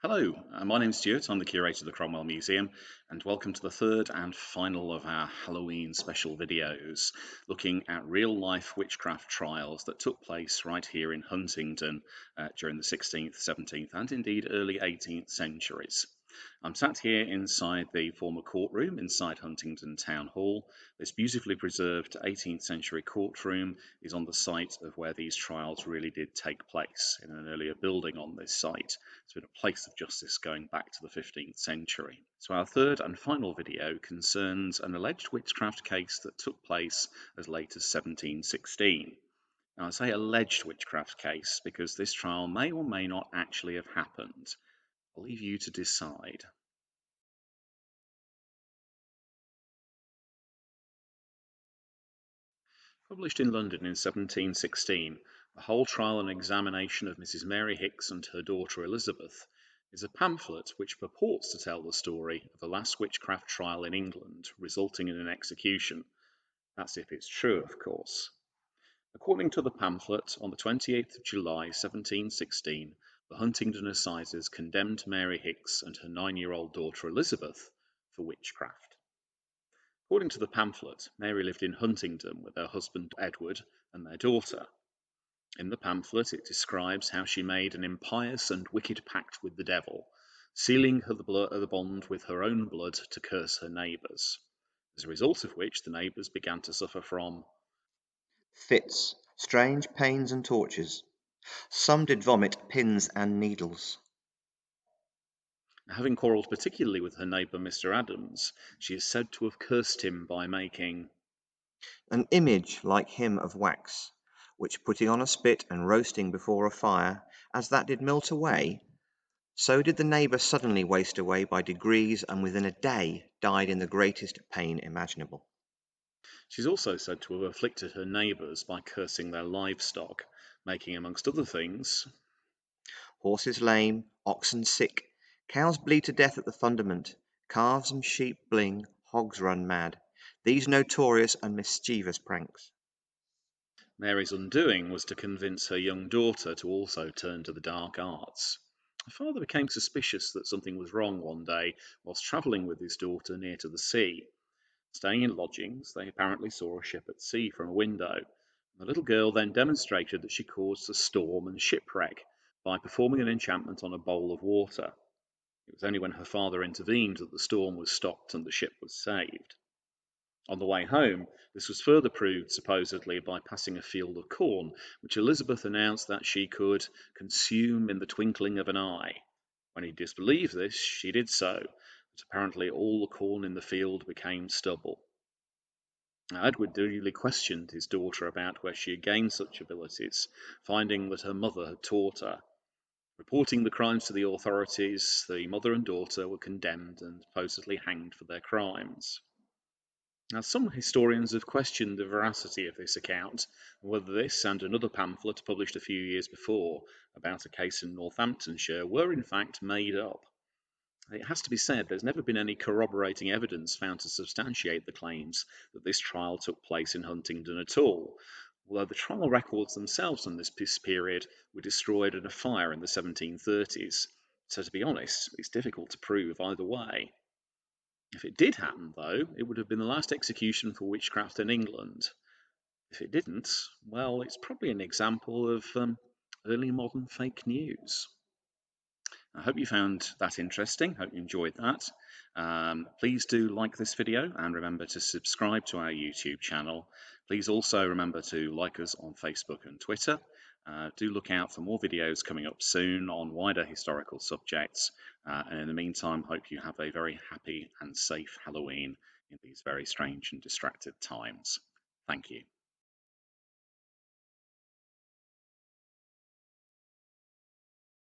Hello, my name's Stuart. I'm the curator of the Cromwell Museum, and welcome to the third and final of our Halloween special videos, looking at real-life witchcraft trials that took place right here in Huntingdon during the 16th, 17th, and indeed early 18th centuries. I'm sat here inside the former courtroom inside Huntingdon Town Hall. This beautifully preserved 18th century courtroom is on the site of where these trials really did take place, in an earlier building on this site. It's been a place of justice going back to the 15th century. So our third and final video concerns an alleged witchcraft case that took place as late as 1716. Now I say alleged witchcraft case because this trial may or may not actually have happened. I'll leave you to decide. Published in London in 1716, The Whole Trial and Examination of Mrs. Mary Hicks and her daughter Elizabeth is a pamphlet which purports to tell the story of the last witchcraft trial in England, resulting in an execution. That's if it's true, of course. According to the pamphlet, on the 28th of July 1716, the Huntingdon Assizes condemned Mary Hicks and her 9-year-old daughter Elizabeth for witchcraft. According to the pamphlet, Mary lived in Huntingdon with her husband Edward and their daughter. In the pamphlet, it describes how she made an impious and wicked pact with the devil, sealing the bond with her own blood to curse her neighbours, as a result of which the neighbours began to suffer from fits, strange pains and tortures. Some did vomit pins and needles. Having quarrelled particularly with her neighbour Mr. Adams, she is said to have cursed him by making an image like him of wax, which putting on a spit and roasting before a fire, as that did melt away, so did the neighbour suddenly waste away by degrees, and within a day died in the greatest pain imaginable. She's also said to have afflicted her neighbours by cursing their livestock, making, amongst other things, Horses lame, oxen sick, cows bleed to death at the fundament, calves and sheep bling, hogs run mad. These notorious and mischievous pranks. Mary's undoing was to convince her young daughter to also turn to the dark arts. Her father became suspicious that something was wrong one day whilst travelling with his daughter near to the sea. Staying in lodgings, they apparently saw a ship at sea from a window. The little girl then demonstrated that she caused a storm and shipwreck by performing an enchantment on a bowl of water. It was only when her father intervened that the storm was stopped and the ship was saved. On the way home, this was further proved supposedly by passing a field of corn, which Elizabeth announced that she could consume in the twinkling of an eye. When he disbelieved this, she did so, but apparently all the corn in the field became stubble. Now, Edward duly questioned his daughter about where she had gained such abilities, finding that her mother had taught her. Reporting the crimes to the authorities, the mother and daughter were condemned and supposedly hanged for their crimes. Now, some historians have questioned the veracity of this account, and whether this and another pamphlet published a few years before about a case in Northamptonshire were in fact made up. It has to be said there's never been any corroborating evidence found to substantiate the claims that this trial took place in Huntingdon at all, although the trial records themselves on this period were destroyed in a fire in the 1730s. So to be honest, it's difficult to prove either way. If it did happen, though, it would have been the last execution for witchcraft in England. If it didn't, well, it's probably an example of early modern fake news. I hope you found that interesting. Hope you enjoyed that. Please do like this video and remember to subscribe to our YouTube channel. Please also remember to like us on Facebook and Twitter. Do look out for more videos coming up soon on wider historical subjects. And in the meantime, hope you have a very happy and safe Halloween in these very strange and distracted times. Thank you.